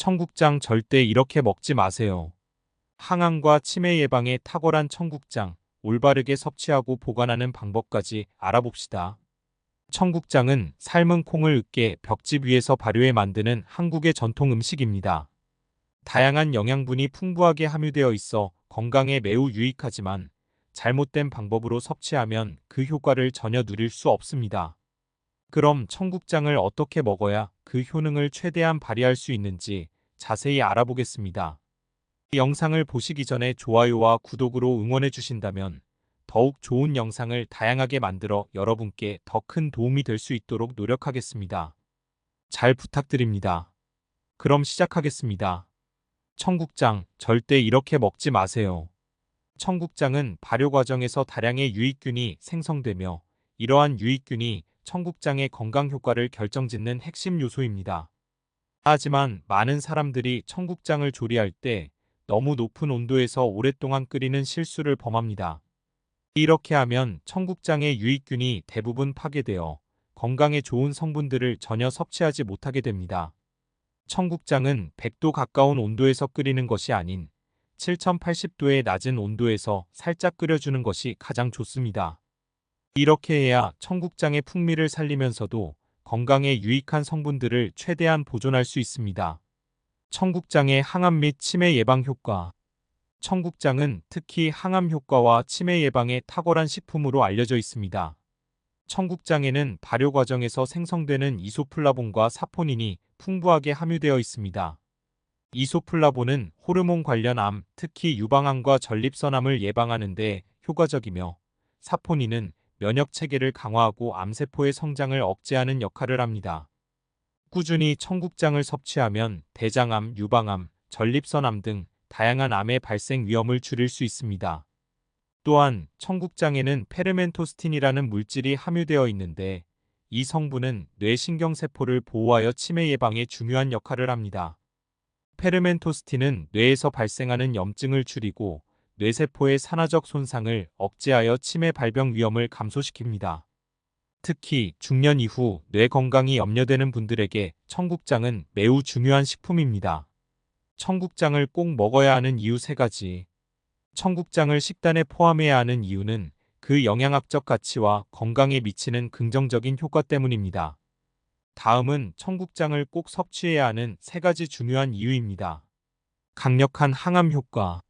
청국장 절대 이렇게 먹지 마세요. 항암과 치매 예방에 탁월한 청국장, 올바르게 섭취하고 보관하는 방법까지 알아봅시다. 청국장은 삶은 콩을 으깨 벽집 위에서 발효해 만드는 한국의 전통 음식입니다. 다양한 영양분이 풍부하게 함유되어 있어 건강에 매우 유익하지만 잘못된 방법으로 섭취하면 그 효과를 전혀 누릴 수 없습니다. 그럼 청국장을 어떻게 먹어야 그 효능을 최대한 발휘할 수 있는지 자세히 알아보겠습니다. 이 영상을 보시기 전에 좋아요와 구독으로 응원해 주신다면 더욱 좋은 영상을 다양하게 만들어 여러분께 더 큰 도움이 될 수 있도록 노력하겠습니다. 잘 부탁드립니다. 그럼 시작하겠습니다. 청국장 절대 이렇게 먹지 마세요. 청국장은 발효 과정에서 다량의 유익균이 생성되며 이러한 유익균이 청국장의 건강 효과를 결정짓는 핵심 요소입니다. 하지만 많은 사람들이 청국장을 조리할 때 너무 높은 온도에서 오랫동안 끓이는 실수를 범합니다. 이렇게 하면 청국장의 유익균이 대부분 파괴되어 건강에 좋은 성분들을 전혀 섭취하지 못하게 됩니다. 청국장은 100도 가까운 온도에서 끓이는 것이 아닌 7080도의 낮은 온도에서 살짝 끓여주는 것이 가장 좋습니다. 이렇게 해야 청국장의 풍미를 살리면서도 건강에 유익한 성분들을 최대한 보존할 수 있습니다. 청국장의 항암 및 치매 예방 효과. 청국장은 특히 항암 효과와 치매 예방에 탁월한 식품으로 알려져 있습니다. 청국장에는 발효 과정에서 생성되는 이소플라본과 사포닌이 풍부하게 함유되어 있습니다. 이소플라본은 호르몬 관련 암, 특히 유방암과 전립선암을 예방하는 데 효과적이며 사포닌은 면역 체계를 강화하고 암세포의 성장을 억제하는 역할을 합니다. 꾸준히 청국장을 섭취하면 대장암, 유방암, 전립선암 등 다양한 암의 발생 위험을 줄일 수 있습니다. 또한 청국장에는 페르멘토스틴이라는 물질이 함유되어 있는데 이 성분은 뇌신경세포를 보호하여 치매 예방에 중요한 역할을 합니다. 페르멘토스틴은 뇌에서 발생하는 염증을 줄이고 뇌세포의 산화적 손상을 억제하여 치매 발병 위험을 감소시킵니다. 특히 중년 이후 뇌 건강이 염려되는 분들에게 청국장은 매우 중요한 식품입니다. 청국장을 꼭 먹어야 하는 이유 3가지. 청국장을 식단에 포함해야 하는 이유는 그 영양학적 가치와 건강에 미치는 긍정적인 효과 때문입니다. 다음은 청국장을 꼭 섭취해야 하는 3가지 중요한 이유입니다. 강력한 항암 효과.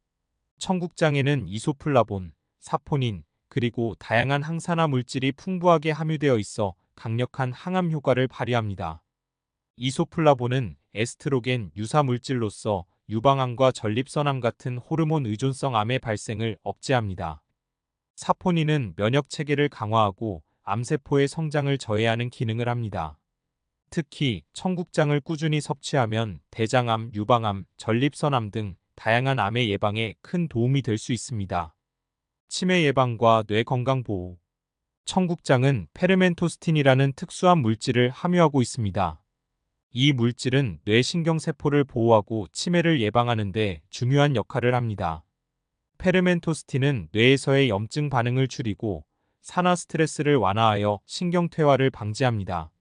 청국장에는 이소플라본, 사포닌, 그리고 다양한 항산화 물질이 풍부하게 함유되어 있어 강력한 항암 효과를 발휘합니다. 이소플라본은 에스트로겐 유사 물질로서 유방암과 전립선암 같은 호르몬 의존성 암의 발생을 억제합니다. 사포닌은 면역 체계를 강화하고 암세포의 성장을 저해하는 기능을 합니다. 특히 청국장을 꾸준히 섭취하면 대장암, 유방암, 전립선암 등 다양한 암의 예방에 큰 도움이 될 수 있습니다. 치매 예방과 뇌 건강 보호. 청국장은 페르멘토스틴이라는 특수한 물질을 함유하고 있습니다. 이 물질은 뇌신경세포를 보호하고 치매를 예방하는 데 중요한 역할을 합니다. 페르멘토스틴은 뇌에서의 염증 반응을 줄이고 산화 스트레스를 완화하여 신경퇴화를 방지합니다.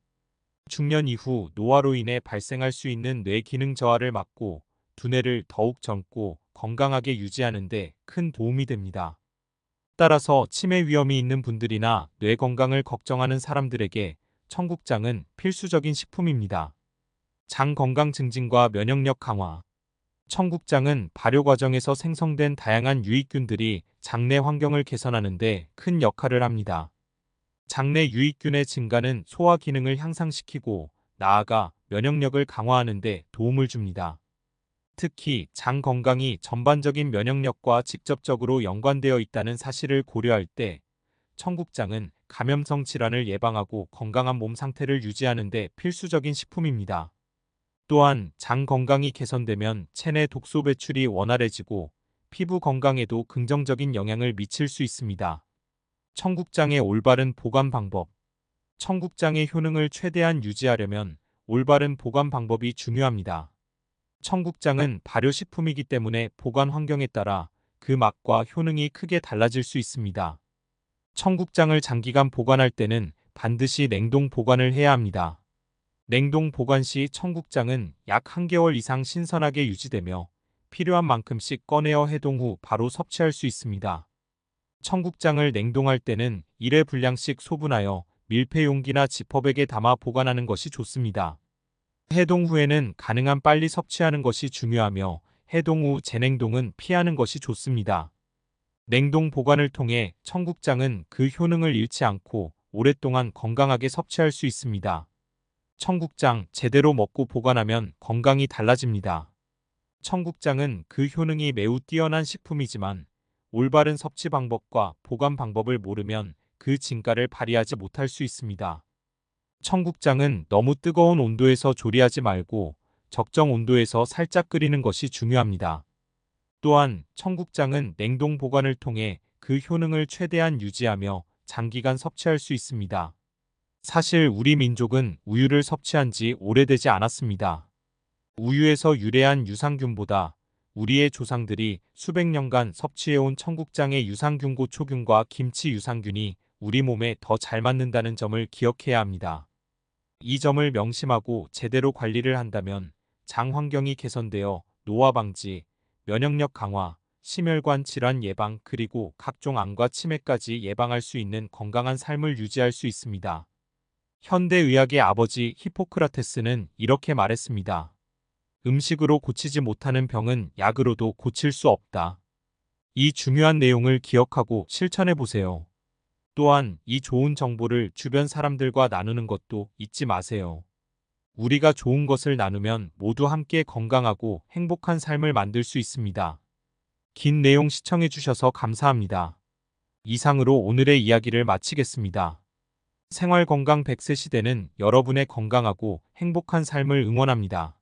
중년 이후 노화로 인해 발생할 수 있는 뇌 기능 저하를 막고 두뇌를 더욱 젊고 건강하게 유지하는 데 큰 도움이 됩니다. 따라서 치매 위험이 있는 분들이나 뇌 건강을 걱정하는 사람들에게 청국장은 필수적인 식품입니다. 장 건강 증진과 면역력 강화. 청국장은 발효 과정에서 생성된 다양한 유익균들이 장내 환경을 개선하는 데 큰 역할을 합니다. 장내 유익균의 증가는 소화 기능을 향상시키고 나아가 면역력을 강화하는 데 도움을 줍니다. 특히 장 건강이 전반적인 면역력과 직접적으로 연관되어 있다는 사실을 고려할 때 청국장은 감염성 질환을 예방하고 건강한 몸 상태를 유지하는 데 필수적인 식품입니다. 또한 장 건강이 개선되면 체내 독소 배출이 원활해지고 피부 건강에도 긍정적인 영향을 미칠 수 있습니다. 청국장의 올바른 보관 방법. 청국장의 효능을 최대한 유지하려면 올바른 보관 방법이 중요합니다. 청국장은 발효식품이기 때문에 보관 환경에 따라 그 맛과 효능이 크게 달라질 수 있습니다. 청국장을 장기간 보관할 때는 반드시 냉동 보관을 해야 합니다. 냉동 보관 시 청국장은 약 1개월 이상 신선하게 유지되며 필요한 만큼씩 꺼내어 해동 후 바로 섭취할 수 있습니다. 청국장을 냉동할 때는 1회 분량씩 소분하여 밀폐 용기나 지퍼백에 담아 보관하는 것이 좋습니다. 해동 후에는 가능한 빨리 섭취하는 것이 중요하며 해동 후 재냉동은 피하는 것이 좋습니다. 냉동 보관을 통해 청국장은 그 효능을 잃지 않고 오랫동안 건강하게 섭취할 수 있습니다. 청국장 제대로 먹고 보관하면 건강이 달라집니다. 청국장은 그 효능이 매우 뛰어난 식품이지만 올바른 섭취 방법과 보관 방법을 모르면 그 진가를 발휘하지 못할 수 있습니다. 청국장은 너무 뜨거운 온도에서 조리하지 말고 적정 온도에서 살짝 끓이는 것이 중요합니다. 또한 청국장은 냉동 보관을 통해 그 효능을 최대한 유지하며 장기간 섭취할 수 있습니다. 사실 우리 민족은 우유를 섭취한 지 오래되지 않았습니다. 우유에서 유래한 유산균보다 우리의 조상들이 수백 년간 섭취해온 청국장의 유산균 고초균과 김치 유산균이 우리 몸에 더 잘 맞는다는 점을 기억해야 합니다. 이 점을 명심하고 제대로 관리를 한다면 장 환경이 개선되어 노화 방지, 면역력 강화, 심혈관 질환 예방 그리고 각종 암과 치매까지 예방할 수 있는 건강한 삶을 유지할 수 있습니다. 현대의학의 아버지 히포크라테스는 이렇게 말했습니다. 음식으로 고치지 못하는 병은 약으로도 고칠 수 없다. 이 중요한 내용을 기억하고 실천해 보세요. 또한 이 좋은 정보를 주변 사람들과 나누는 것도 잊지 마세요. 우리가 좋은 것을 나누면 모두 함께 건강하고 행복한 삶을 만들 수 있습니다. 긴 내용 시청해 주셔서 감사합니다. 이상으로 오늘의 이야기를 마치겠습니다. 생활건강 100세 시대는 여러분의 건강하고 행복한 삶을 응원합니다.